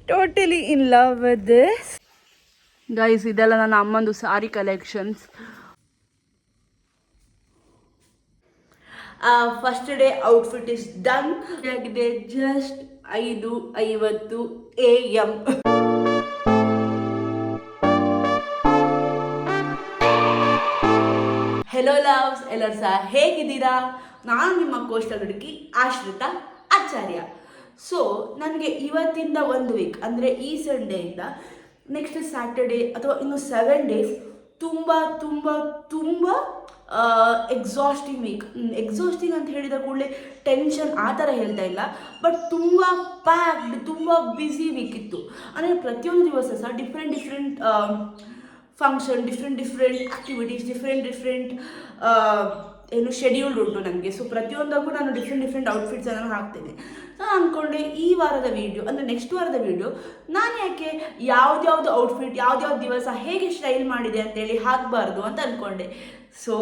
Totally in love with this guys. ಇದೆಲ್ಲ ನನ್ನ ಅಮ್ಮಂದು sari collections. First day outfit is done just. ಜಸ್ಟ್ 5:50 AM. Hello loves, ಎಲ್ಲರೂ ಸಹ ಹೇಗಿದ್ದೀರಾ? ನಾನು ನಿಮ್ಮ ಕೋಸ್ಟಲ್ ಹುಡುಗಿ ಆಶ್ರಿತಾ ಆಚಾರ್ಯ. ಸೊ ನನಗೆ ಇವತ್ತಿಂದ ಒಂದು ವೀಕ್ ಅಂದರೆ ಈ ಸಂಡೇಯಿಂದ ನೆಕ್ಸ್ಟ್ ಸ್ಯಾಟರ್ಡೇ ಅಥವಾ ಇನ್ನು 7 days ತುಂಬ ತುಂಬ ತುಂಬ ಎಕ್ಸಾಸ್ಟಿಂಗ್ ವೀಕ್. ಎಕ್ಸಾಸ್ಟಿಂಗ್ ಅಂತ ಹೇಳಿದ ಕೂಡಲೇ ಟೆನ್ಷನ್ ಆ ಥರ ಹೇಳ್ತಾ ಇಲ್ಲ, ಬಟ್ ತುಂಬ ಪ್ಯಾಕ್ಡ್, ತುಂಬ ಬ್ಯುಸಿ ವೀಕ್ ಇತ್ತು. ಅಂದರೆ ಪ್ರತಿಯೊಂದು ದಿವಸ ಸಹ different function, different activities, different ಏನು ಶೆಡ್ಯೂಲ್ಡ್ ಉಂಟು ನನಗೆ. ಸೊ ಪ್ರತಿಯೊಂದಕ್ಕೂ ನಾನು ಡಿಫ್ರೆಂಟ್ ಔಟ್ಫಿಟ್ಸನ್ನು ಹಾಕ್ತೇನೆ. ನಾನು ಅಂದ್ಕೊಂಡೆ ಈ ವಾರದ ವೀಡಿಯೋ ಅಂದರೆ ನೆಕ್ಸ್ಟ್ ವಾರದ ವೀಡಿಯೋ ನಾನು ಯಾಕೆ ಯಾವ್ದು ಔಟ್ಫಿಟ್ ಯಾವ್ದು ದಿವಸ ಹೇಗೆ ಸ್ಟೈಲ್ ಮಾಡಿದೆ ಅಂತೇಳಿ ಹಾಕಬಾರ್ದು ಅಂತ ಅಂದ್ಕೊಂಡೆ. ಸೊ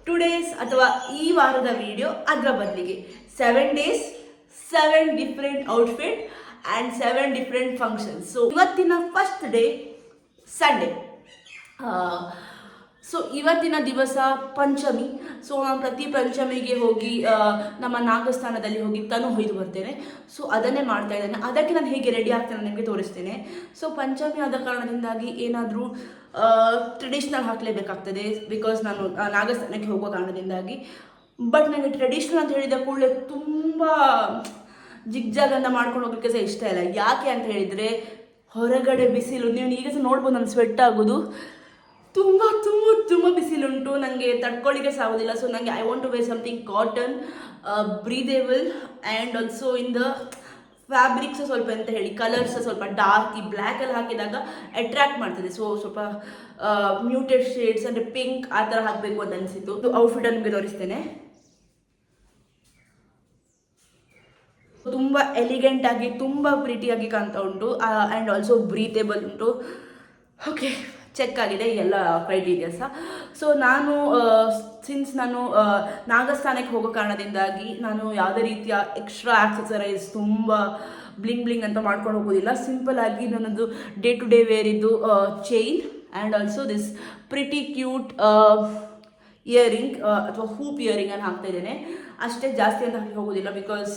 ಟುಡೇಸ್ ಅಥವಾ ಈ ವಾರದ ವೀಡಿಯೋ ಅದರ ಬದಲಿಗೆ 7 days 7 different outfit and 7 different functions. So ಇವತ್ತಿನ ಫಸ್ಟ್ ಡೇ ಸಂಡೇ. ಸೊ ಇವತ್ತಿನ ದಿವಸ ಪಂಚಮಿ. ಸೊ ನಾನು ಪ್ರತಿ ಪಂಚಮಿಗೆ ಹೋಗಿ ನಮ್ಮ ನಾಗಸ್ಥಾನದಲ್ಲಿ ಹೋಗಿ ತನು ಹೊಯ್ದು ಬರ್ತೇನೆ. ಸೊ ಅದನ್ನೇ ಮಾಡ್ತಾ ಇದ್ದೇನೆ. ಅದಕ್ಕೆ ನಾನು ಹೇಗೆ ರೆಡಿ ಆಗ್ತೇನೆ ನಿಮಗೆ ತೋರಿಸ್ತೇನೆ. ಸೊ ಪಂಚಮಿ ಆದ ಕಾರಣದಿಂದಾಗಿ ಏನಾದರೂ ಟ್ರೆಡಿಷ್ನಲ್ ಹಾಕಲೇಬೇಕಾಗ್ತದೆ, ಬಿಕಾಸ್ ನಾನು ನಾಗಸ್ಥಾನಕ್ಕೆ ಹೋಗೋ ಕಾರಣದಿಂದಾಗಿ. ಬಟ್ ನನಗೆ ಟ್ರೆಡಿಷ್ನಲ್ ಅಂತ ಹೇಳಿದ ಕೂಡಲೇ ತುಂಬ ಜಿಗ್ಜಾಗಂತ ಮಾಡ್ಕೊಂಡು ಹೋಗೋಕ್ಕೆ ಸಹ ಇಷ್ಟ ಇಲ್ಲ. ಯಾಕೆ ಅಂತ ಹೇಳಿದರೆ ಹೊರಗಡೆ ಬಿಸಿಲು, ನೀವು ಈಗ ಸಹ ನೋಡ್ಬೋದು ನಾನು ಸ್ವೆಟ್ ಆಗೋದು. ತುಂಬ ತುಂಬ ತುಂಬ ಬಿಸಿಲುಂಟು, ನನಗೆ ತಡ್ಕೊಳ್ಳಿಕ್ಕೆ ಸಾಗೋದಿಲ್ಲ. ಸೊ ನನಗೆ I want to wear something cotton, breathable and also in the fabrics ಸ್ವಲ್ಪ ಅಂತ ಹೇಳಿ ಕಲರ್ಸ್ ಸ್ವಲ್ಪ ಡಾರ್ಕ್, ಈ ಬ್ಲ್ಯಾಕಲ್ಲಿ ಹಾಕಿದಾಗ ಅಟ್ರ್ಯಾಕ್ಟ್ ಮಾಡ್ತದೆ. ಸೊ ಸ್ವಲ್ಪ ಮ್ಯೂಟೆಡ್ ಶೇಡ್ಸ್ ಅಂದರೆ ಪಿಂಕ್ ಆ ಥರ ಹಾಕಬೇಕು ಅಂತ ಅನಿಸಿತ್ತು. ಔಟ್ಫಿಟ್ ನಿಮಗೆ ತೋರಿಸ್ತೇನೆ. ತುಂಬ ಎಲಿಗೆಂಟ್ ಆಗಿ ತುಂಬ ಪ್ರಿಟಿಯಾಗಿ ಕಾಣ್ತಾ ಉಂಟು ಆ್ಯಂಡ್ ಆಲ್ಸೋ ಬ್ರೀತೇಬಲ್ ಉಂಟು. ಓಕೆ, ಚೆಕ್ ಆಗಿದೆ ಎಲ್ಲ ಕ್ರೈಟೀರಿಯಾಸ. ಸೊ ನಾನು ಸಿನ್ಸ್ ನಾನು ನಾಗಸ್ಥಾನಕ್ಕೆ ಹೋಗೋ ಕಾರಣದಿಂದಾಗಿ ನಾನು ಯಾವುದೇ ರೀತಿಯ ಎಕ್ಸ್ಟ್ರಾ ಆಕ್ಸೆಸರೈಸ್ ತುಂಬ ಬ್ಲಿಂಗ್ ಅಂತ ಮಾಡ್ಕೊಂಡು ಹೋಗೋದಿಲ್ಲ. ಸಿಂಪಲ್ ಆಗಿ ನನ್ನದು ಡೇ ಟು ಡೇ ವೇರ್ ಇದ್ದು chain and also this pretty cute earring ಅಥವಾ ಹೂಪ್ ಇಯರಿಂಗನ್ನು ಹಾಕ್ತಾ ಇದ್ದೇನೆ ಅಷ್ಟೇ. ಜಾಸ್ತಿ ಅಂತ ಹಾಕಿ ಹೋಗೋದಿಲ್ಲ, because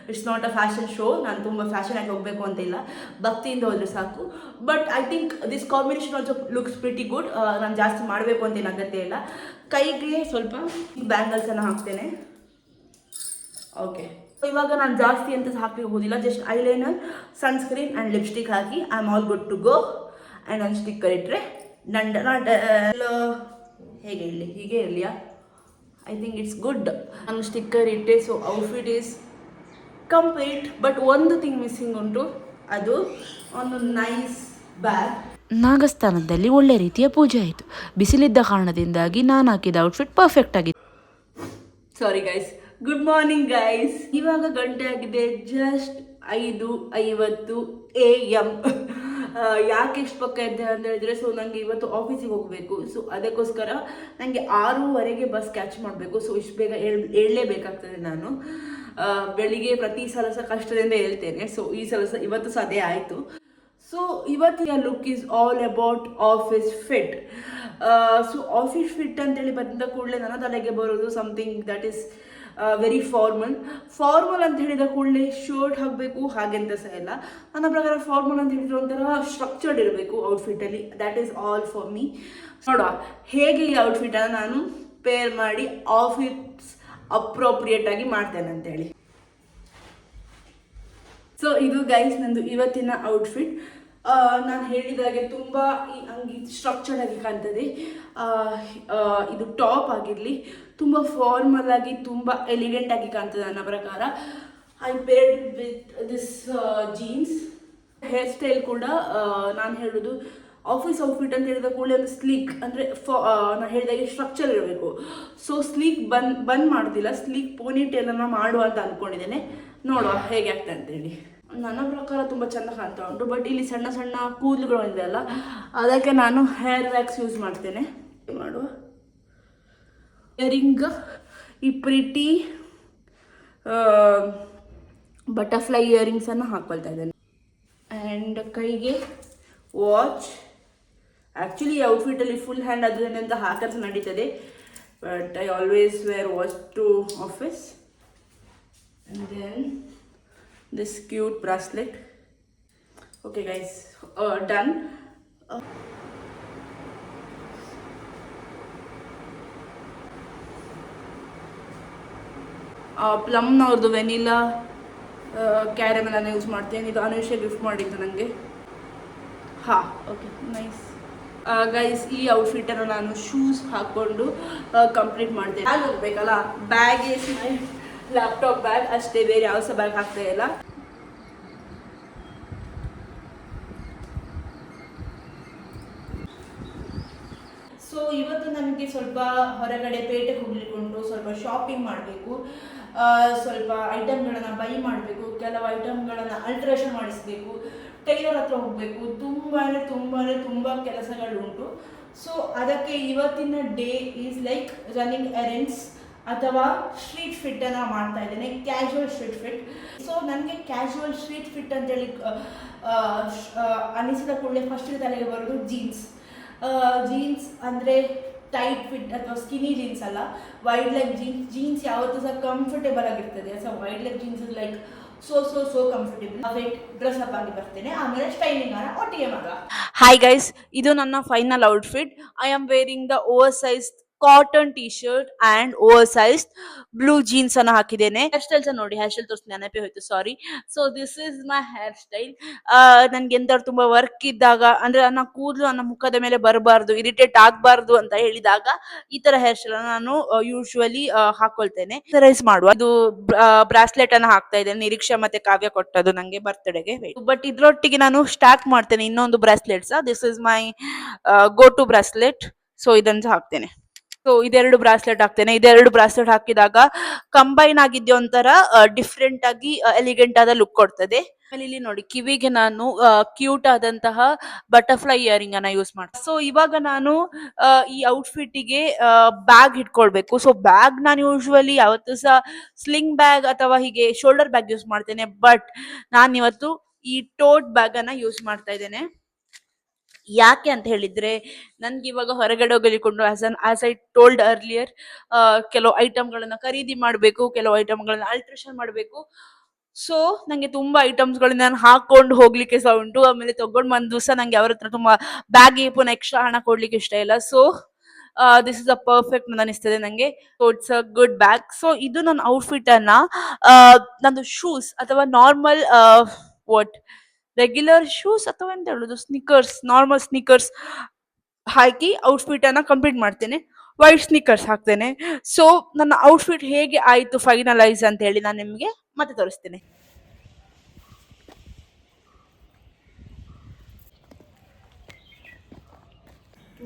it's not a fashion show. ನಾನು ತುಂಬ ಫ್ಯಾಷನ್ ಆಗಿ ಹೋಗಬೇಕು ಅಂತ ಇಲ್ಲ, ಭಕ್ತಿಯಿಂದ ಹೋದರೆ ಸಾಕು. But I think this combination also looks pretty good. ನಾನು ಜಾಸ್ತಿ ಮಾಡಬೇಕು ಅಂತ ಏನು ಅಗತ್ಯ ಇಲ್ಲ. ಕೈಗೆ ಸ್ವಲ್ಪ ಬ್ಯಾಂಗಲ್ಸನ್ನು ಹಾಕ್ತೇನೆ. ಓಕೆ, ಇವಾಗ ನಾನು ಜಾಸ್ತಿ ಅಂತ ಹಾಕಿ ಹೋಗೋದಿಲ್ಲ. Just eyeliner, sunscreen and lipstick ಹಾಕಿ I am all good to go. And ಒಂದು ಸ್ಟಿಕ್ಕರ್ ಇಟ್ಟರೆ ಹೇಗೆ ಇರಲಿ, ಹೀಗೆ ಇರಲಿಯಾ? I think it's good. ನಾನು ಸ್ಟಿಕ್ಕರ್ ಇಟ್ಟೆ. So outfit is complete. But ಒಂದು ಥಿಂಗ್ ಮಿಸ್ಸಿಂಗ್ ಉಂಟು, ಅದು ಒಂದು ನೈಸ್ ಬ್ಯಾಗ್. ನಾಗಸ್ಥಾನದಲ್ಲಿ ಒಳ್ಳೆ ರೀತಿಯ ಪೂಜೆ ಆಯಿತು. ಬಿಸಿಲಿದ್ದ ಕಾರಣದಿಂದಾಗಿ ನಾನು ಹಾಕಿದ ಔಟ್ಫಿಟ್ ಪರ್ಫೆಕ್ಟ್ ಆಗಿದೆ. Sorry guys, good morning guys. ಇವಾಗ ಗಂಟೆ ಆಗಿದೆ ಜಸ್ಟ್ 5:50 AM. ಯಾಕೆ ಇಷ್ಟು ಪಕ್ಕ ಇದ್ದೆ ಅಂತ ಹೇಳಿದರೆ, ಸೊ ನನಗೆ ಇವತ್ತು ಆಫೀಸಿಗೆ ಹೋಗಬೇಕು. ಸೊ ಅದಕ್ಕೋಸ್ಕರ ನನಗೆ 6:30ಗೆ ಬಸ್ ಕ್ಯಾಚ್ ಮಾಡಬೇಕು. ಸೊ ಇಷ್ಟು ಬೇಗ ಏಳಲೇಬೇಕಾಗ್ತದೆ. ನಾನು ಬೆಳಿಗ್ಗೆ ಪ್ರತಿ ಸಲ ಸಹ ಕಷ್ಟದಿಂದ ಹೇಳ್ತೇನೆ. ಸೊ ಈ ಸಲ ಸಹ ಇವತ್ತು ಸಹ ಅದೇ ಆಯಿತು. ಸೊ ಇವತ್ತಿನ look is all about office fit. So office fit ಅಂತೇಳಿ ಬಂದ ಕೂಡಲೇ ನನ್ನ ತಲೆಗೆ ಬರೋದು something that is very formal ಅಂತ ಹೇಳಿದ ಕೂಡಲೇ ಶರ್ಟ್ ಹಾಕಬೇಕು ಹಾಗೆಂತ ಸಹ ಇಲ್ಲ. ನನ್ನ ಪ್ರಕಾರ ಫಾರ್ಮಲ್ ಅಂತ ಹೇಳಿದ್ರೆ ಒಂಥರ ಸ್ಟ್ರಕ್ಚರ್ಡ್ ಇರಬೇಕು ಔಟ್ಫಿಟ್ಟಲ್ಲಿ. That is all for me. ನೋಡುವ ಹೇಗೆ ಈ ಔಟ್ಫಿಟನ್ನು ನಾನು ಪೇರ್ ಮಾಡಿ ಆಫೀಸ್ ಅಪ್ರೋಪ್ರಿಯೇಟ್ ಆಗಿ ಮಾಡ್ತೇನೆ ಅಂತೇಳಿ. ಸೊ ಇದು ಗೈಸ್ ನಂದು ಇವತ್ತಿನ ಔಟ್ಫಿಟ್. ನಾನು ಹೇಳಿದಾಗೆ ತುಂಬ ಈ ಅಂಗಿ ಸ್ಟ್ರಕ್ಚರ್ಡ್ ಆಗಿ ಕಾಣ್ತದೆ. ಇದು ಟಾಪ್ ಆಗಿರಲಿ ತುಂಬ ಫಾರ್ಮಲ್ ಆಗಿ ತುಂಬ ಎಲಿಗೆಂಟ್ ಆಗಿ ಕಾಣ್ತದೆ ನನ್ನ ಪ್ರಕಾರ. I paired with this jeans. Hair style ಕೂಡ ನಾನು ಹೇಳೋದು ಆಫೀಸ್ ಔಟ್ಫಿಟ್ ಅಂತ ಹೇಳಿದ ಕೂಡಲೇ ಒಂದು ಸ್ಲೀಕ್ ಅಂದರೆ ನಾನು ಹೇಳಿದಾಗೆ ಸ್ಟ್ರಕ್ಚರ್ ಇರಬೇಕು. ಸೊ ಸ್ಲೀಕ್ ಬಂದ್ ಮಾಡೋದಿಲ್ಲ, ಸ್ಲೀಕ್ ಪೋನಿಟೇಲನ್ನು ಮಾಡುವ ಅಂತ ಅಂದ್ಕೊಂಡಿದ್ದೇನೆ. ನೋಡುವ ಹೇಗೆ ಆಗ್ತದೆ ಅಂತೇಳಿ. ನನ್ನ ಪ್ರಕಾರ ತುಂಬ ಚೆಂದ ಕಾಣ್ತಾ ಉಂಟು. ಬಟ್ ಇಲ್ಲಿ ಸಣ್ಣ ಸಣ್ಣ ಕೂದಲುಗಳು ಇದೆಯಲ್ಲ, ಅದಕ್ಕೆ ನಾನು ಹೇರ್ ವ್ಯಾಕ್ಸ್ ಯೂಸ್ ಮಾಡ್ತೇನೆ. ಮಾಡುವ ಇಯರಿಂಗ್ ಈ ಪ್ರಿಟಿ ಬಟರ್ಫ್ಲೈ ಇಯರಿಂಗ್ಸನ್ನು ಹಾಕ್ಕೊಳ್ತಾ ಇದ್ದೇನೆ. ಆ್ಯಂಡ್ ಕೈಗೆ ವಾಚ್. ಆ್ಯಕ್ಚುಲಿ ಈ ಔಟ್ಫಿಟ್ಟಲ್ಲಿ ಫುಲ್ ಹ್ಯಾಂಡ್ ಅದನ್ನೇ ಅಂತ ಹಾಕಿದ್ರೆ ನಡೀತದೆ, but I always wear watch to office. And then this cute bracelet. Okay guys, done. ಪ್ಲಮ್ನವ್ರದ್ದು ವೆನಿಲಾ ಕ್ಯಾರಮೆಲನ್ನು ಯೂಸ್ ಮಾಡ್ತೇನೆ. ಇದು ಅನುಷ ಗಿಫ್ಟ್ ಮಾಡಿದ್ದು ನನಗೆ. ಹಾಂ, ಓಕೆ, ನೈಸ್. ಗೈಸ್, ಈ ಔಟ್ಫಿಟ್ಟನ್ನು ನಾನು ಶೂಸ್ ಹಾಕ್ಕೊಂಡು ಕಂಪ್ಲೀಟ್ ಮಾಡ್ತೇನೆ. ಬ್ಯಾಗ್ ಹೋಗ್ಬೇಕಲ್ಲ, bag is my laptop bag ಅಷ್ಟೇ, ಬೇರೆ ಯಾವ ಸಹ ಬ್ಯಾಗ್ ಹಾಕ್ತಾ ಇಲ್ಲ. ಸೊ ಇವತ್ತು ನನಗೆ ಸ್ವಲ್ಪ ಹೊರಗಡೆ ಪೇಟೆಗೆ ಹೋಗ್ಲಿಕ್ಕೆ ಉಂಟು, ಸ್ವಲ್ಪ ಶಾಪಿಂಗ್ ಮಾಡಬೇಕು, ಸ್ವಲ್ಪ ಐಟಮ್ಗಳನ್ನು ಬೈ ಮಾಡಬೇಕು, ಕೆಲವು ಐಟಮ್ಗಳನ್ನು ಅಲ್ಟ್ರೇಷನ್ ಮಾಡಿಸಬೇಕು, ಟೈಲರ್ ಹತ್ರ ಹೋಗಬೇಕು, ತುಂಬ ಕೆಲಸಗಳುಂಟು. ಸೊ ಅದಕ್ಕೆ ಇವತ್ತಿನ day is like running errands ಅಥವಾ ಸ್ಟ್ರೀಟ್ ಫಿಟ್ಟನ್ನು ಮಾಡ್ತಾ ಇದ್ದೇನೆ, ಕ್ಯಾಶುವಲ್ ಸ್ಟ್ರೀಟ್ ಫಿಟ್. ಸೊ ನನಗೆ ಕ್ಯಾಶುವಲ್ ಸ್ಟ್ರೀಟ್ ಫಿಟ್ ಅಂತೇಳಿ ಅನಿಸಿದ ಕೂಡಲೇ ಫಸ್ಟ್ ತಲೆಗೆ ಬರೋದು ಜೀನ್ಸ್. ಜೀನ್ಸ್ ಅಂದರೆ ಟೈಟ್ ಫಿಟ್ ಅಥವಾ ಸ್ಕಿನಿ ಜೀನ್ಸ್ ಅಲ್ಲ, ವೈಡ್ ಲೆಗ್ ಜೀನ್ಸ್. ಜೀನ್ಸ್ ಯಾವತ್ತೂ ಸಹ ಕಂಫರ್ಟೇಬಲ್ ಆಗಿರ್ತದೆ. So wide leg jeans is like so comfortable. Wait dress up ಆಗಿ ಬರ್ತೇನೆ, ಆಮೇಲೆ ಸ್ಟೈಲಿಂಗ್ ಅನ್ನ ಒಟ್ಟಿಗೆ ಮಾಡುವ. ಹಾಯ್ ಗೈಸ್, ಇದು ನನ್ನ final outfit. I am wearing the over size cotton T shirt and over size blue jeans ಅನ್ನು ಹಾಕಿದ್ದೇನೆ. ಹೇರ್ ಸ್ಟೈಲ್ಸ್ ನೋಡಿ, ಹೇರ್ ಸ್ಟೈಲ್ ತೋರಿಸಿ ನೆನಪೇ ಹೋಯ್ತು, sorry. So this is my hair style. ನನ್ಗೆ ಎಂತಾದ್ರು ತುಂಬಾ ವರ್ಕ್ ಇದ್ದಾಗ, ಅಂದ್ರೆ ನನ್ನ ಕೂದಲು ನನ್ನ ಮುಖದ ಮೇಲೆ ಬರಬಾರ್ದು, ಇರಿಟೇಟ್ ಆಗಬಾರ್ದು ಅಂತ ಹೇಳಿದಾಗ ಈ ತರ ಹೇರ್ ಸ್ಟೈಲ್ ನಾನು ಯೂಶುವಲಿ ಹಾಕೊಳ್ತೇನೆ. ರೈಸ್ ಮಾಡುವ ಇದು ಬ್ರಾಸ್ಲೆಟ್ ಅನ್ನು ಹಾಕ್ತಾ ಇದ್ದೇನೆ, ನಿರೀಕ್ಷಾ ಮತ್ತೆ ಕಾವ್ಯ ಕೊಟ್ಟದ್ದು ನಂಗೆ ಬರ್ತ್ಡೇಗೆ. ಬಟ್ ಇದ್ರೊಟ್ಟಿಗೆ ನಾನು ಸ್ಟಾರ್ಟ್ ಮಾಡ್ತೇನೆ ಇನ್ನೊಂದು bracelets. This is my go to bracelet. So ಇದನ್ನು ಹಾಕ್ತೇನೆ. ಸೊ ಇದೆರಡು ಬ್ರಾಸ್ಲೆಟ್ ಹಾಕ್ತೇನೆ. ಇದೆರಡು ಬ್ರಾಸ್ಲೆಟ್ ಹಾಕಿದಾಗ ಕಂಬೈನ್ ಆಗಿದ್ದೆ ಒಂಥರ ಡಿಫ್ರೆಂಟ್ ಆಗಿ ಎಲಿಗೆಂಟ್ ಆದ ಲುಕ್ ಕೊಡ್ತದೆ. ಆಮೇಲೆ ಇಲ್ಲಿ ನೋಡಿ, ಕಿವಿಗೆ ನಾನು ಕ್ಯೂಟ್ ಆದಂತಹ ಬಟರ್ಫ್ಲೈ ಇಯರಿಂಗ್ ಅನ್ನ ಯೂಸ್ ಮಾಡ್ತೀನಿ. ಸೊ ಇವಾಗ ನಾನು ಈ ಔಟ್ಫಿಟ್ಟಿಗೆ ಬ್ಯಾಗ್ ಇಟ್ಕೊಳ್ಬೇಕು. ಸೊ ಬ್ಯಾಗ್ ನಾನು ಯೂಶುವಲಿ ಯಾವತ್ತೂ ಸಹ ಸ್ಲಿಂಗ್ ಬ್ಯಾಗ್ ಅಥವಾ ಹೀಗೆ ಶೋಲ್ಡರ್ ಬ್ಯಾಗ್ ಯೂಸ್ ಮಾಡ್ತೇನೆ, ಬಟ್ ನಾನು ಇವತ್ತು ಈ ಟೋಟ್ ಬ್ಯಾಗ್ ಅನ್ನ ಯೂಸ್ ಮಾಡ್ತಾ ಇದ್ದೇನೆ. ಯಾಕೆ ಅಂತ ಹೇಳಿದ್ರೆ, ನನ್ಗೆ ಇವಾಗ ಹೊರಗಡೆ ಹೋಗಲಿಕೊಂಡು ಆಸ್ ಐ ಟೋಲ್ಡ್ ಅರ್ಲಿಯರ್, ಕೆಲವು ಐಟಮ್ಗಳನ್ನ ಖರೀದಿ ಮಾಡಬೇಕು, ಕೆಲವು ಐಟಮ್ಗಳನ್ನ ಅಲ್ಟ್ರೇಷನ್ ಮಾಡಬೇಕು. ಸೊ ನಂಗೆ ತುಂಬಾ ಐಟಮ್ಸ್ಗಳನ್ನ ನಾನು ಹಾಕೊಂಡು ಹೋಗ್ಲಿಕ್ಕೆ ಸಹ ಉಂಟು. ಆಮೇಲೆ ತಗೊಂಡ್ ಬಂದ ದಿವಸ ನಂಗೆ ಅವ್ರ ಹತ್ರ ತುಂಬಾ ಬ್ಯಾಗಿಗೆ ಪುನಃ ಎಕ್ಸ್ಟ್ರಾ ಹಣ ಕೊಡ್ಲಿಕ್ಕೆ ಇಷ್ಟ ಇಲ್ಲ. So this is a perfect ಅಂತ ಅನಿಸ್ತದೆ ನಂಗೆ. So it's a good bag. So ಇದು ನನ್ನ ಔಟ್ಫಿಟ್ ಅನ್ನ ನಂದು ಶೂಸ್ ಅಥವಾ ನಾರ್ಮಲ್ ರೆಗ್ಯುಲರ್ ಶೂಸ್ ಅಥವಾ ಎಂತ ಹೇಳುದು, ಸ್ನಿಕರ್ಸ್, ನಾರ್ಮಲ್ ಸ್ನಿಕರ್ಸ್ ಹಾಕಿ ಔಟ್ಫಿಟ್ ಅನ್ನ ಕಂಪ್ಲೀಟ್ ಮಾಡ್ತೇನೆ. ವೈಟ್ ಸ್ನಿಕರ್ಸ್ ಹಾಕ್ತೇನೆ. ಸೊ ನನ್ನ ಔಟ್ಫಿಟ್ ಹೇಗೆ ಆಯ್ತು ಫೈನಲೈಸ್ ಅಂತ ಹೇಳಿ ನಾನು ನಿಮಗೆ ಮತ್ತೆ ತೋರಿಸ್ತೇನೆ.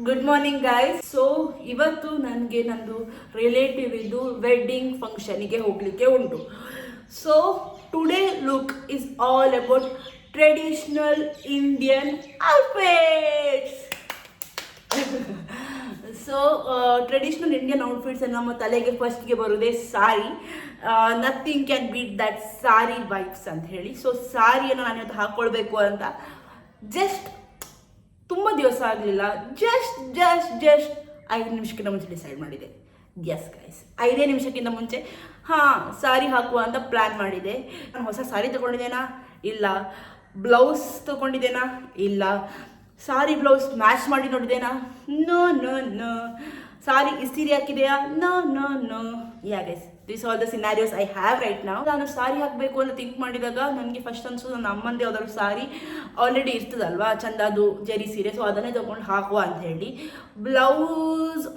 Good morning guys. ಸೊ ಇವತ್ತು ನನಗೆ ನಂದು ರಿಲೇಟಿವ್ ಇದು ವೆಡ್ಡಿಂಗ್ ಫಂಕ್ಷನಿಗೆ ಹೋಗ್ಲಿಕ್ಕೆ ಉಂಟು. So today look is all about traditional Indian outfits. So traditional Indian outfits ನಮ್ಮ ತಲೆಗೆ ಫಸ್ಟ್ಗೆ ಬರೋದೇ sari. Nothing can beat that sari vibes ಅಂತ ಹೇಳಿ. ಸೊ ಸಾರಿಯನ್ನು ನಾನು ಇವತ್ತು ಹಾಕ್ಕೊಳ್ಬೇಕು ಅಂತ ಜಸ್ಟ್ ತುಂಬ ದಿವಸ ಆಗಲಿಲ್ಲ, ಜಸ್ಟ್ 5 ನಿಮಿಷಕ್ಕಿಂತ ಮುಂಚೆ ಡಿಸೈಡ್ ಮಾಡಿದೆ. ಎಸ್ ಗೈಸ್, 5 ನಿಮಿಷಕ್ಕಿಂತ ಮುಂಚೆ ಸಾರಿ ಹಾಕುವ ಅಂತ ಪ್ಲ್ಯಾನ್ ಮಾಡಿದೆ. ನಾನು ಹೊಸ ಸಾರಿ ತೊಗೊಂಡಿದ್ದೇನಾ? ಇಲ್ಲ. ಬ್ಲೌಸ್ ತೊಗೊಂಡಿದ್ದೇನಾ? ಇಲ್ಲ. ಸಾರಿ ಬ್ಲೌಸ್ ಮ್ಯಾಚ್ ಮಾಡಿ ನೋಡಿದ್ದೇನಾ? ನೋ. ಸಾರಿ ಇಸ್ತಿರಿ ಹಾಕಿದೆಯಾ? No. Yeah guys, this all the scenarios I have right now. ನಾನು ಸಾರಿ ಹಾಕಬೇಕು ಅಂತ ಥಿಂಕ್ ಮಾಡಿದಾಗ ನನಗೆ ಫಸ್ಟ್ ಅನ್ಸೋದು ನನ್ನ ಅಮ್ಮಂದೇ ಯಾವ್ದಾದ್ರು ಸಾರಿ ಆಲ್ರೆಡಿ ಇರ್ತದಲ್ವಾ, ಚಂದದು ಜರಿ ಸೀರೆ. ಸೊ ಅದನ್ನೇ ತೊಗೊಂಡು ಹಾಕುವ ಅಂತ ಹೇಳಿ. ಬ್ಲೌಸ್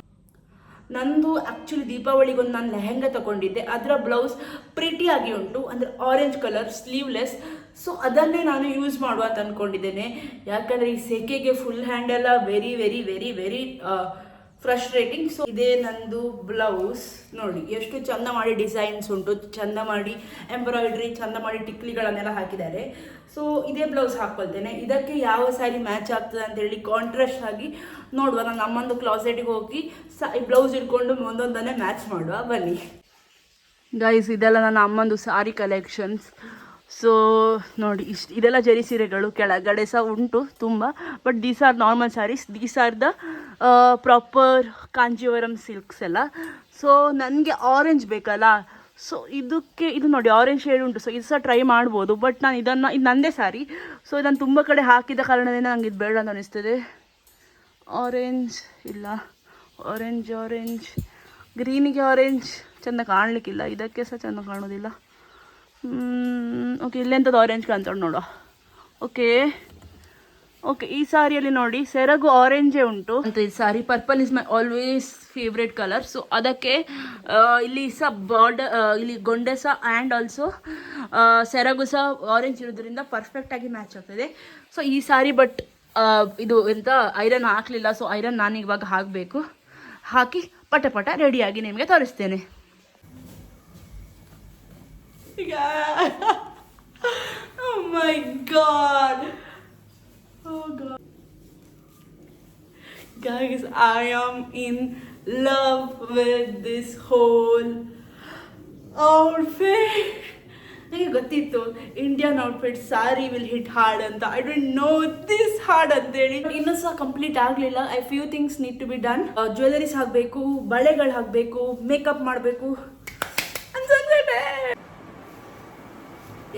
ನಂದು ಆ್ಯಕ್ಚುಲಿ ದೀಪಾವಳಿಗೊಂದು ನಾನು ಲೆಹೆಂಗಾ ತೊಗೊಂಡಿದ್ದೆ, ಅದರ ಬ್ಲೌಸ್ ಪ್ರಿಟಿಯಾಗಿ ಉಂಟು, ಅಂದರೆ ಆರೆಂಜ್ ಕಲರ್ ಸ್ಲೀವ್ಲೆಸ್. ಸೊ ಅದನ್ನೇ ನಾನು ಯೂಸ್ ಮಾಡುವ ಅಂತ ಅಂದ್ಕೊಂಡಿದ್ದೇನೆ. ಯಾಕಂದರೆ ಈ ಸೆಕೆಗೆ ಫುಲ್ ಹ್ಯಾಂಡ್ ಎಲ್ಲ ವೆರಿ ಫ್ರಸ್ಟ್ರೇಟಿಂಗ್. ಸೊ ಇದೇ ನಂದು ಬ್ಲೌಸ್ ನೋಡಿ, ಎಷ್ಟು ಚಂದ ಮಾಡಿ ಡಿಸೈನ್ಸ್ ಉಂಟು, ಚಂದ ಮಾಡಿ ಎಂಬ್ರಾಯ್ಡ್ರಿ, ಚಂದ ಮಾಡಿ ಟಿಕ್ಲಿಗಳನ್ನೆಲ್ಲ ಹಾಕಿದ್ದಾರೆ. ಸೊ ಇದೇ ಬ್ಲೌಸ್ ಹಾಕ್ಕೊಳ್ತೇನೆ. ಇದಕ್ಕೆ ಯಾವ ಸ್ಯಾರಿ ಮ್ಯಾಚ್ ಆಗ್ತದೆ ಅಂತೇಳಿ ಕಾಂಟ್ರಾಸ್ಟ್ ಆಗಿ ನೋಡುವ. ನನ್ನ ಅಮ್ಮಂದು ಕ್ಲಾಸೆಟ್ಗೆ ಹೋಗಿ ಈ ಬ್ಲೌಸ್ ಇಟ್ಕೊಂಡು ಒಂದೊಂದನ್ನೇ ಮ್ಯಾಚ್ ಮಾಡುವ, ಬನ್ನಿ ಗೈಸ್. ಇದೆಲ್ಲ ನನ್ನ ಅಮ್ಮಂದು ಸಾರಿ ಕಲೆಕ್ಷನ್ಸ್. ಸೊ ನೋಡಿ ಇದೆಲ್ಲ ಜರಿ ಸೀರೆಗಳು, ಕೆಳಗಡೆ ಸಹ ಉಂಟು ತುಂಬ, but these are normal saris, these are the proper Kanjeevaram silks ಎಲ್ಲ. ಸೊ ನನಗೆ ಆರೆಂಜ್ ಬೇಕಲ್ಲ, ಸೊ ಇದು ನೋಡಿ ಆರೆಂಜ್ ಶೇಡ್ ಉಂಟು, ಸೊ ಇದು ಸಹ ಟ್ರೈ ಮಾಡ್ಬೋದು. ಬಟ್ ನಾನು ಇದು ನನ್ನದೇ ಸ್ಯಾರಿ, ಸೊ ಇದನ್ನು ತುಂಬ ಕಡೆ ಹಾಕಿದ ಕಾರಣದಿಂದ ನಂಗೆ ಇದು ಬೇಡ ಅಂತ ಅನಿಸ್ತದೆ. ಆರೆಂಜ್ ಇಲ್ಲ, ಆರೆಂಜ್ ಗ್ರೀನಿಗೆ ಆರೆಂಜ್ ಚೆಂದ ಕಾಣಲಿಕ್ಕಿಲ್ಲ, ಇದಕ್ಕೆ ಸಹ ಚೆಂದ ಕಾಣೋದಿಲ್ಲ. ಓಕೆ, ಇಲ್ಲೆಂಥದ್ದು ಆರೆಂಜ್ ಕಾಣ್ತಾಳೆ ನೋಡುವ. ಓಕೆ, ಈ ಸಾರಿಯಲ್ಲಿ ನೋಡಿ ಸೆರಗು ಆರೆಂಜೇ ಉಂಟು ಅಂತ. ಈ sari purple is my always favourite colour. So ಅದಕ್ಕೆ ಇಲ್ಲಿ ಸಹ ಬಾರ್ಡರ್, ಇಲ್ಲಿ ಗೊಂಡೆ ಸಹ ಆ್ಯಂಡ್ ಆಲ್ಸೋ ಸೆರಗು ಸಹ ಆರೆಂಜ್ ಇರೋದ್ರಿಂದ ಪರ್ಫೆಕ್ಟಾಗಿ ಮ್ಯಾಚ್ ಆಗ್ತದೆ. ಸೊ ಈ ಸಾರಿ ಬಟ್ ಇದು ಎಂತ ಐರನ್ ಹಾಕಲಿಲ್ಲ, ಸೊ ಐರನ್ ನಾನು ಇವಾಗ ಹಾಕಬೇಕು. ಹಾಕಿ ಪಟ ರೆಡಿಯಾಗಿ ನಿಮಗೆ ತೋರಿಸ್ತೇನೆ. Oh my god. Oh god. Guys, I am in love with this whole outfit. ನನಗೆ ಗೊತ್ತಿತ್ತು Indian outfit sari will hit hard ಅಂತ. I don't know this hard ಅಂತೇಳಿ. ಇನ್ನೂ ಸಹ ಕಂಪ್ಲೀಟ್ ಆಗಲಿಲ್ಲ. I few things need to be done. ಜ್ಯುವೆಲರೀಸ್ ಹಾಕಬೇಕು, ಬಳೆಗಳು ಹಾಕಬೇಕು, ಮೇಕಪ್ ಮಾಡಬೇಕು ಅನ್ಸುತ್ತೆ.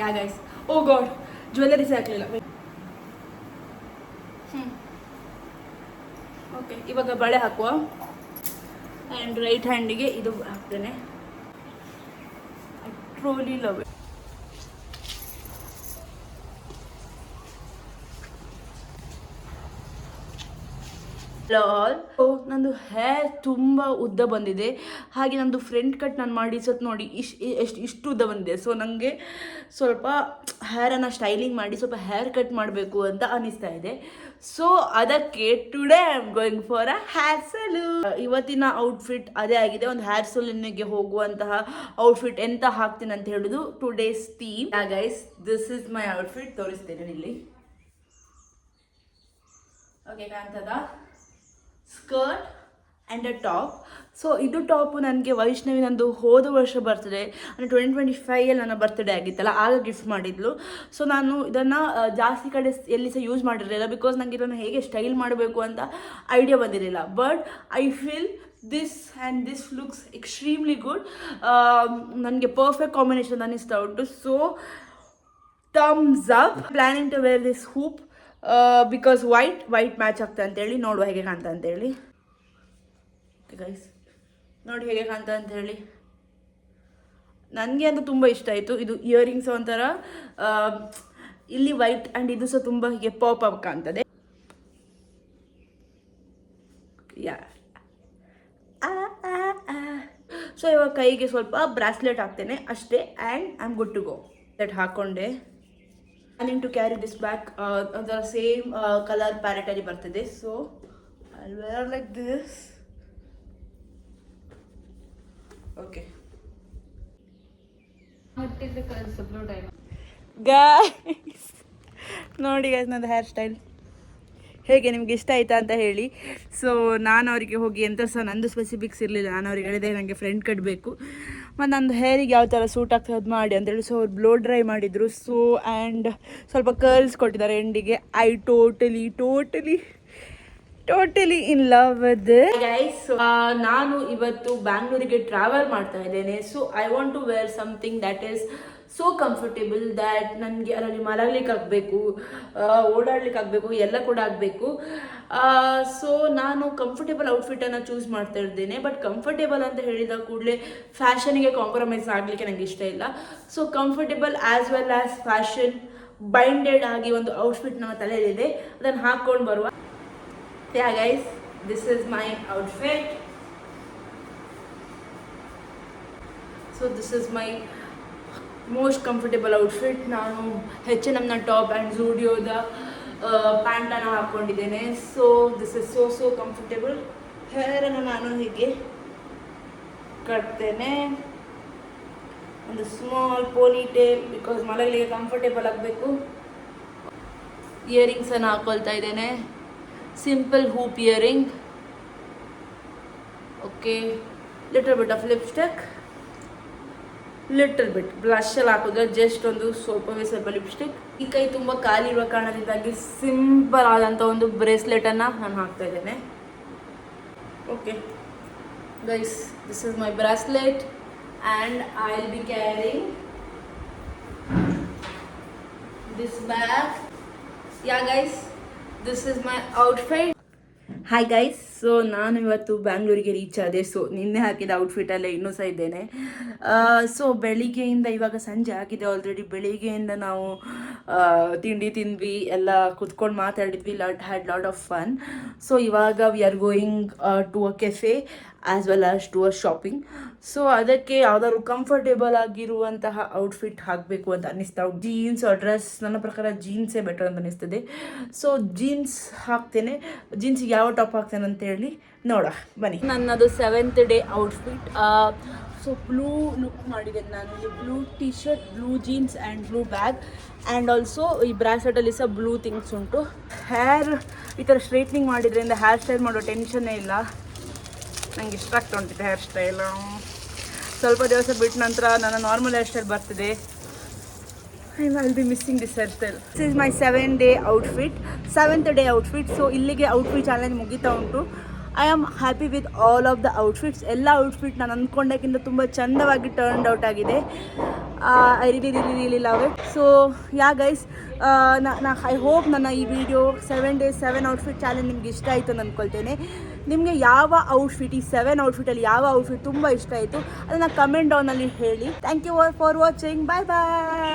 ಯಾ ಗೈಸ್, ಓ ಗಾಡ್, ಜ್ಯುವೆಲರೀಸ್ ಹಾಕಲಿಲ್ಲ. ಓಕೆ, ಇವಾಗ ಬಳೆ ಹಾಕುವ. ಆ್ಯಂಡ್ ರೈಟ್ ಹ್ಯಾಂಡಿಗೆ ಇದು ಹಾಕ್ತೇನೆ. I truly love it. ನಂದು ಹೇರ್ ತುಂಬ ಉದ್ದ ಬಂದಿದೆ, ಹಾಗೆ ನಂದು ಫ್ರಂಟ್ ಕಟ್ ನಾನು ಮಾಡಿ ಸತ್ ನೋಡಿ ಇಷ್ಟು ಉದ್ದ ಬಂದಿದೆ. ಸೊ ನನಗೆ ಸ್ವಲ್ಪ ಹೇರನ್ನು ಸ್ಟೈಲಿಂಗ್ ಮಾಡಿ ಸ್ವಲ್ಪ ಹೇರ್ ಕಟ್ ಮಾಡಬೇಕು ಅಂತ ಅನ್ನಿಸ್ತಾ ಇದೆ. ಸೊ ಅದಕ್ಕೆ today I am going for a hair salon. ಇವತ್ತಿನ ಔಟ್ಫಿಟ್ ಅದೇ ಆಗಿದೆ, ಒಂದು ಹೇರ್ ಸಲೂನಿಗೆ ಹೋಗುವಂತಹ ಔಟ್ಫಿಟ್ ಎಂತ ಹಾಕ್ತೀನಿ ಅಂತ ಹೇಳೋದು today's theme. Guys, this is my outfit, ತೋರಿಸ್ತೇನೆ ಇಲ್ಲಿ. ಓಕೆ, ಕಾಣ್ತದ? Skirt and a top. So ಇದು ಟಾಪು ನನಗೆ ವೈಷ್ಣವಿ ನಂದು ಹೋದ ವರ್ಷ ಬರ್ತಡೇ ಅಂದರೆ 2025 ನನ್ನ ಬರ್ತ್ಡೇ ಆಗಿತ್ತಲ್ಲ, ಆಗ ಗಿಫ್ಟ್ ಮಾಡಿದ್ಲು. ಸೊ ನಾನು ಇದನ್ನು ಜಾಸ್ತಿ ಕಡೆ ಎಲ್ಲಿ ಸಹ ಯೂಸ್ ಮಾಡಿರಲಿಲ್ಲ, ಬಿಕಾಸ್ ನನಗೆ ಇದನ್ನು ಹೇಗೆ ಸ್ಟೈಲ್ ಮಾಡಬೇಕು ಅಂತ ಐಡಿಯಾ ಬಂದಿರಲಿಲ್ಲ. But I feel this and this looks extremely good. ನನಗೆ ಪರ್ಫೆಕ್ಟ್ ಕಾಂಬಿನೇಷನ್ ಅನ್ನಿಸ್ತಾ ಉಂಟು. So thumbs up. Planning to wear this hoop because white match ಆಗ್ತಾ ಅಂತೇಳಿ. ನೋಡುವ ಹೇಗೆ ಕಾಣ್ತಾ ಅಂತೇಳಿ. ಗೈಸ್ ನೋಡಿ ಹೇಗೆ ಕಾಣ್ತಾ ಅಂತೇಳಿ. ನನಗೆ ಅಂತೂ ತುಂಬ ಇಷ್ಟ ಆಯಿತು. ಇದು ಇಯರಿಂಗ್ಸ್ ಒಂಥರ ಇಲ್ಲಿ ವೈಟ್ ಆ್ಯಂಡ್ ಇದು ಸಹ ತುಂಬ ಹೀಗೆ ಪಾಪ್ ಅಪ್ ಕಾಣ್ತದೆ. ಯಾ, ಸೊ ಇವಾಗ ಕೈಗೆ ಸ್ವಲ್ಪ ಬ್ರಾಸ್ಲೆಟ್ ಹಾಕ್ತೇನೆ ಅಷ್ಟೇ, and I am good to go. Set ಹಾಕ್ಕೊಂಡೆ. planning to carry this back the same color palette ಅಲ್ಲಿ ಬರ್ತದೆ. So I'll wear like this. Okay, guys ನೋಡಿ ಗೈಸ್ ನಂದು ಹೇರ್ ಸ್ಟೈಲ್ ಹೇಗೆ ನಿಮ್ಗೆ ಇಷ್ಟ ಆಯ್ತಾ ಅಂತ ಹೇಳಿ. ಸೊ ನಾನು ಅವರಿಗೆ ಹೋಗಿ ಎಂತ ಸಹ ನಂದು ಸ್ಪೆಸಿಫಿಕ್ಸ್ ಇರಲಿಲ್ಲ. ನಾನು ಅವ್ರಿಗೆ ಹೇಳಿದೆ ನನಗೆ ಫ್ರೆಂಡ್ ಕಟ್ಟಬೇಕು ಮತ್ತು ನಂದು ಹೇರಿಗೆ ಯಾವ ಥರ ಸೂಟ್ ಆಗ್ತದೆ ಅದು ಮಾಡಿ ಅಂತೇಳಿ. ಸೊ ಅವ್ರು ಬ್ಲೋ ಡ್ರೈ ಮಾಡಿದರು. ಸೊ ಆ್ಯಂಡ್ ಸ್ವಲ್ಪ ಕರ್ಲ್ಸ್ ಕೊಟ್ಟಿದ್ದಾರೆ ಎಂಡಿಗೆ. I totally in love with guys. ನಾನು ಇವತ್ತು ಬ್ಯಾಂಗ್ಳೂರಿಗೆ ಟ್ರಾವೆಲ್ ಮಾಡ್ತಾ ಇದ್ದೇನೆ. So I want to wear something that is so comfortable that ನನಗೆ ಅದರಲ್ಲಿ ಮಲಗಲಿಕ್ಕೆ ಆಗಬೇಕು, ಓಡಾಡ್ಲಿಕ್ಕೆ ಆಗಬೇಕು, ಎಲ್ಲ ಕೂಡ ಆಗಬೇಕು. ಸೊ ನಾನು ಕಂಫರ್ಟೇಬಲ್ ಔಟ್ಫಿಟನ್ನು ಚೂಸ್ ಮಾಡ್ತಾ ಇದ್ದೇನೆ. ಬಟ್ ಕಂಫರ್ಟೇಬಲ್ ಅಂತ ಹೇಳಿದ ಕೂಡಲೇ ಫ್ಯಾಷನಿಗೆ ಕಾಂಪ್ರಮೈಸ್ ಆಗಲಿಕ್ಕೆ ನನಗೆ ಇಷ್ಟ ಇಲ್ಲ. So comfortable as well as fashion binded ಆಗಿ ಒಂದು ಔಟ್ಫಿಟ್ ನಮ್ಮ ತಲೆಯಲ್ಲಿದೆ, ಅದನ್ನು ಹಾಕ್ಕೊಂಡು ಬರುವ. Yeah guys, this is my outfit. So this is my most comfortable outfit. ನಾನು H&M ಟಾಪ್ ಆ್ಯಂಡ್ ಝೂಡಿಯೋದ ಪ್ಯಾಂಟನ್ನು ಹಾಕ್ಕೊಂಡಿದ್ದೇನೆ. So this is so comfortable. ಹೇರನ್ನು ನಾನು ಹೀಗೆ ಕಟ್ತೇನೆ, ಒಂದು ಸ್ಮಾಲ್ ಪೋನಿ ಟೇಲ್, ಬಿಕಾಸ್ ಮಲಗಲಿಕ್ಕೆ ಕಂಫರ್ಟೇಬಲ್ ಆಗಬೇಕು. ಇಯರಿಂಗ್ಸನ್ನು ಹಾಕ್ಕೊಳ್ತಾ ಇದ್ದೇನೆ, simple hoop earring. Okay, little bit of lipstick. Little bit ಬ್ಲಷಲ್ಲಿ ಹಾಕಿದ್ರೆ ಜಸ್ಟ್ ಒಂದು ಸ್ವಲ್ಪ ಲಿಪ್ಸ್ಟಿಕ್. ಈ ಕೈ ತುಂಬ ಖಾಲಿ ಇರುವ ಕಾರಣದಿಂದಾಗಿ ಸಿಂಪಲ್ ಆದಂಥ ಒಂದು ಬ್ರೇಸ್ಲೆಟನ್ನು ನಾನು ಹಾಕ್ತಾ ಇದ್ದೇನೆ. Okay guys, this is my bracelet and I will be carrying this bag. Yeah guys, this is my outfit. Hi guys, so ನಾನು ಇವತ್ತು ಬ್ಯಾಂಗ್ಳೂರಿಗೆ ರೀಚ್ ಆದೆ. ಸೊ ನಿನ್ನೆ ಹಾಕಿದ ಔಟ್ಫಿಟಲ್ಲೇ ಇನ್ನೂ ಸಹ ಇದ್ದೇನೆ. ಸೊ ಬೆಳಿಗ್ಗೆಯಿಂದ ಇವಾಗ ಸಂಜೆ ಆಗಿದೆ ಆಲ್ರೆಡಿ. ಬೆಳಿಗ್ಗೆಯಿಂದ ನಾವು ತಿಂಡಿ ತಿಂದ್ವಿ, ಎಲ್ಲ ಕುತ್ಕೊಂಡು ಮಾತಾಡಿದ್ವಿ, had lot of fun. So ಇವಾಗ we are going to a cafe as well as to a shopping. So ಅದಕ್ಕೆ ಯಾವ್ದಾದ್ರು ಕಂಫರ್ಟೇಬಲ್ ಆಗಿರುವಂತಹ ಔಟ್ಫಿಟ್ ಹಾಕಬೇಕು ಅಂತ ಅನ್ನಿಸ್ತಾ. ಜೀನ್ಸ್ ಡ್ರೆಸ್ ನನ್ನ ಪ್ರಕಾರ ಜೀನ್ಸೇ ಬೆಟರ್ ಅಂತ ಅನ್ನಿಸ್ತದೆ. ಸೊ ಜೀನ್ಸ್ ಹಾಕ್ತೇನೆ. ಜೀನ್ಸಿಗೆ ಯಾವ ಟಾಪ್ ಹಾಕ್ತೇನೆ ಅಂತ ಹೇಳಿ ನೋಡ ಬನ್ನಿ. ನನ್ನದು 7th day outfit. So blue look ಮಾಡಿದ್ದೇನೆ ನಾನು. Blue T shirt, blue jeans and blue bag and also ಈ ಬ್ರಾಸ್ಲೆಟಲ್ಲಿ ಸಹ ಬ್ಲೂ ಥಿಂಗ್ಸ್ ಉಂಟು. ಹೇರ್ ಈ ಥರ ಸ್ಟ್ರೈಟ್ನಿಂಗ್ ಮಾಡಿದ್ರಿಂದ ಹೇರ್ ಸ್ಟೈಲ್ ಮಾಡೋ ಟೆನ್ಷನ್ನೇ ಇಲ್ಲ. ನನಗೆ ಇಷ್ಟ ಆಗ್ತಾ ಉಂಟಿದೆ ಹೇರ್ ಸ್ಟೈಲು. ಸ್ವಲ್ಪ ದಿವಸ ಬಿಟ್ಟ ನಂತರ ನನ್ನ ನಾರ್ಮಲ್ ಹೇರ್ ಸ್ಟೈಲ್ ಬರ್ತಿದೆ. I will B missing this hair style. This is my 7th day outfit. So ಇಲ್ಲಿಗೆ ಔಟ್ಫಿಟ್ ಚಾಲೆಂಜ್ ಮುಗಿತಾ ಉಂಟು. I am happy with all of the outfits. ಎಲ್ಲ ಔಟ್ಫಿಟ್ ನಾನು ಅಂದ್ಕೊಂಡಕ್ಕಿಂತ ತುಂಬ ಚಂದವಾಗಿ ಟರ್ನ್ಡ್ ಔಟ್ ಆಗಿದೆ. I really love it. So yeah guys, I hope ನನ್ನ ಈ ವಿಡಿಯೋ 7 days 7 ಔಟ್ಫಿಟ್ ಚಾಲೆಂಜ್ ನಿಮ್ಗೆ ಇಷ್ಟ ಆಯಿತು ಅಂತ ಅಂದ್ಕೊಳ್ತೇನೆ. ನಿಮಗೆ ಯಾವ ಔಟ್ಫಿಟ್, ಈ 7 ಔಟ್ಫಿಟಲ್ಲಿ ಯಾವ ಔಟ್ಫಿಟ್ ತುಂಬ ಇಷ್ಟ ಆಯಿತು ಅದನ್ನು ಕಮೆಂಟ್ ಡೌನಲ್ಲಿ ಹೇಳಿ. Thank you for watching. Bye bye.